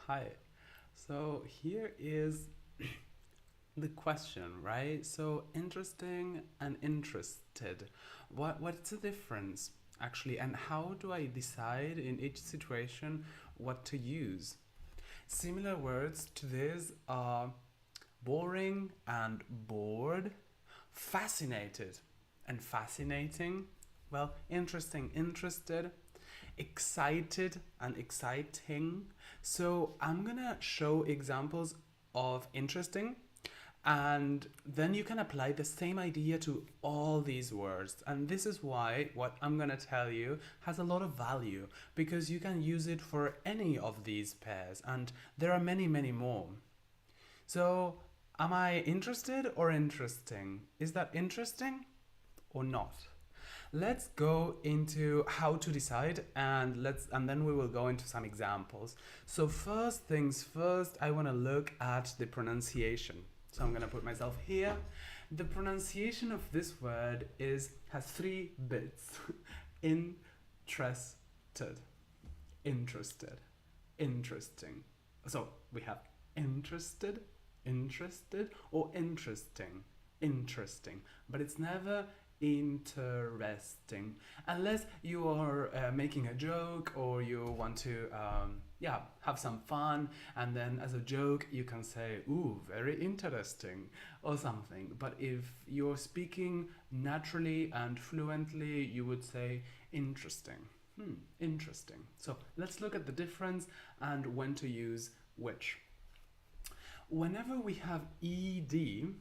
Hi. So here is the question, right? So interesting and interested. What's the difference actually, and how do I decide in each situation what to use? Similar words to this are boring and bored, fascinated and fascinating, well, interesting, interested, excited and exciting. So I'm gonna show examples of interesting, and then you can apply the same idea to all these words. And this is why what I'm gonna tell you has a lot of value, because you can use it for any of these pairs, and there are many, many more. So, am I interested or interesting? Is that interesting or not? Let's go into how to decide, and then we will go into some examples. So first things first, I want to look at the pronunciation. So I'm going to put myself here. The pronunciation of this word is has three bits. Interested, interested, interesting. So we have interested, interested, or interesting, interesting. But it's never interesting unless you are making a joke or you want to yeah, have some fun, and then as a joke you can say, ooh, very interesting, or something. But if you're speaking naturally and fluently, you would say interesting. Interesting. So let's look at the difference and when to use which. Whenever we have ed,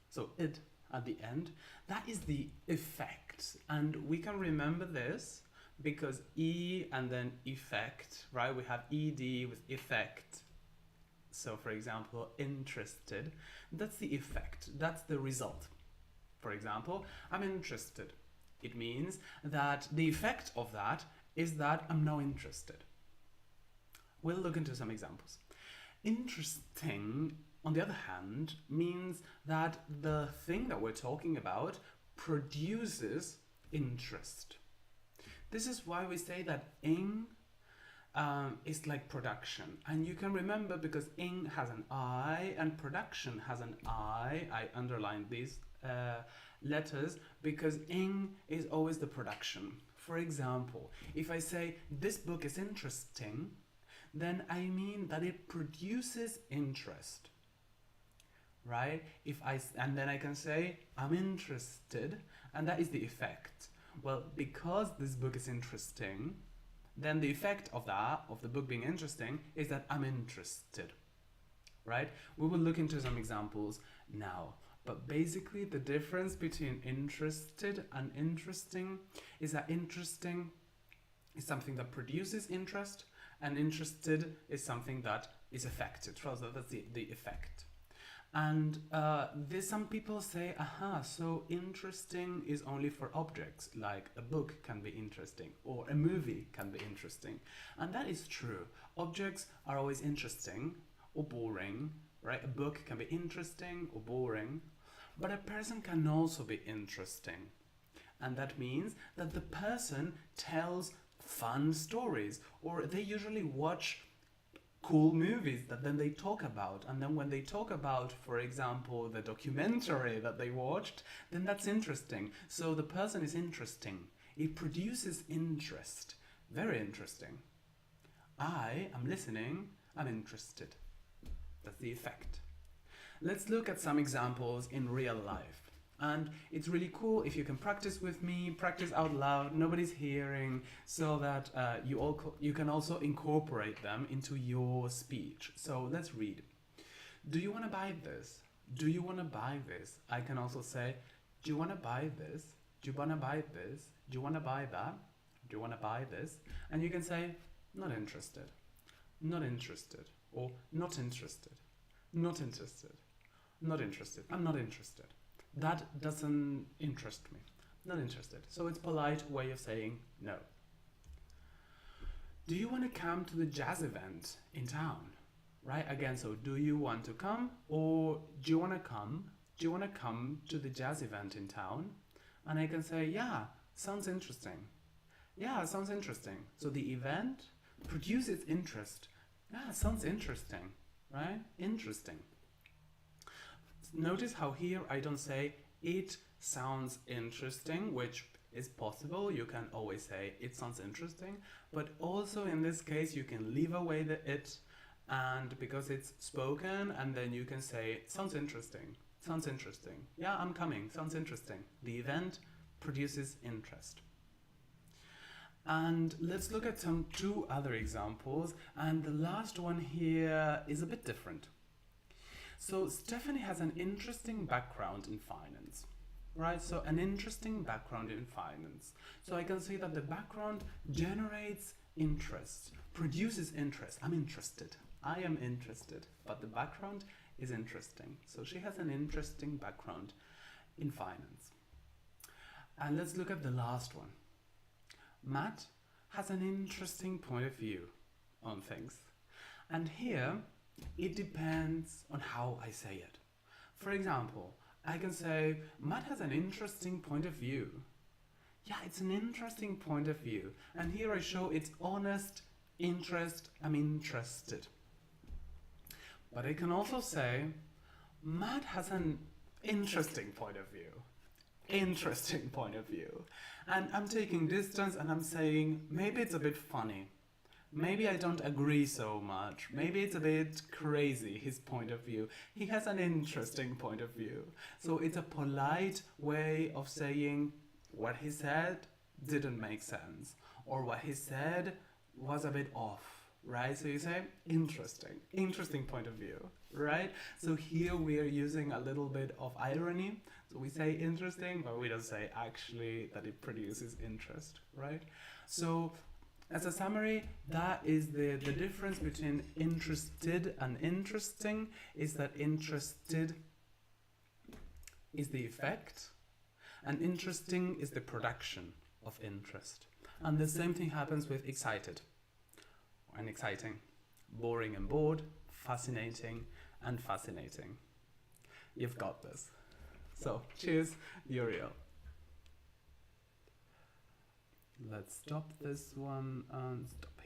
so it at the end, that is the effect. And we can remember this because e and then effect, right? We have ed with effect. So for example, interested, that's the effect, that's the result. For example, I'm interested. It means that the effect of that is that I'm now interested. We'll look into some examples. Interesting, on the other hand, means that the thing that we're talking about produces interest. This is why we say that ing is like production. And you can remember because ing has an I and production has an I. I underlined these letters because ing is always the production. For example, if I say this book is interesting, then I mean that it produces interest, right? And then I can say I'm interested, and that is the effect. Well, because this book is interesting, then the effect of the book being interesting, is that I'm interested, right? We will look into some examples now. But basically, the difference between interested and interesting is that interesting is something that produces interest, and interested is something that is affected. So that's the effect. And some people say, aha, so interesting is only for objects, like a book can be interesting or a movie can be interesting. And that is true. Objects are always interesting or boring, right? A book can be interesting or boring, but a person can also be interesting. And that means that the person tells fun stories, or they usually watch cool movies that then they talk about. And then when they talk about, for example, the documentary that they watched, then that's interesting. So the person is interesting. It produces interest. Very interesting. I am listening, I'm interested. That's the effect. Let's look at some examples in real life. And it's really cool if you can practice with me, practice out loud, nobody's hearing, so that you can also incorporate them into your speech. So let's read. Do you want to buy this? Do you want to buy this? I can also say, do you want to buy this? Do you want to buy this? Do you want to buy that? Do you want to buy this? And you can say, not interested, not interested, or not interested, not interested, not interested, I'm not interested. That doesn't interest me. Not interested. So it's a polite way of saying no. Do you want to come to the jazz event in town? Right? Again, so do you want to come, or do you want to come? Do you want to come to the jazz event in town? And I can say, yeah, sounds interesting. Yeah, sounds interesting. So the event produces interest. Yeah, sounds interesting, right? Interesting. Notice how here I don't say it sounds interesting, which is possible. You can always say it sounds interesting, but also in this case you can leave away the it, and because it's spoken, and then you can say sounds interesting. Sounds interesting. Yeah, I'm coming. Sounds interesting. The event produces interest. And let's look at some two other examples, and the last one here is a bit different. So Stephanie has an interesting background in finance, right? So an interesting background in finance. So I can say that the background generates interest, produces interest. I'm interested. I am interested, but the background is interesting. So she has an interesting background in finance. And let's look at the last one. Matt has an interesting point of view on things. And here, it depends on how I say it. For example, I can say, Matt has an interesting point of view. Yeah, it's an interesting point of view. And here I show it's honest interest. I'm interested. But I can also say, Matt has an interesting point of view. Interesting point of view. And I'm taking distance and I'm saying, maybe it's a bit funny. Maybe I don't agree so much. Maybe it's a bit crazy, his point of view. He has an interesting point of view. So it's a polite way of saying what he said didn't make sense, or what he said was a bit off, right? So you say, interesting point of view, right? So here we are using a little bit of irony. So we say interesting, but we don't say actually that it produces interest, right? So as a summary, that is the difference between interested and interesting, is that interested is the effect and interesting is the production of interest. And the same thing happens with excited and exciting, boring and bored, fascinating and fascinating. You've got this. So, cheers, Uriel. Let's stop this one and stop.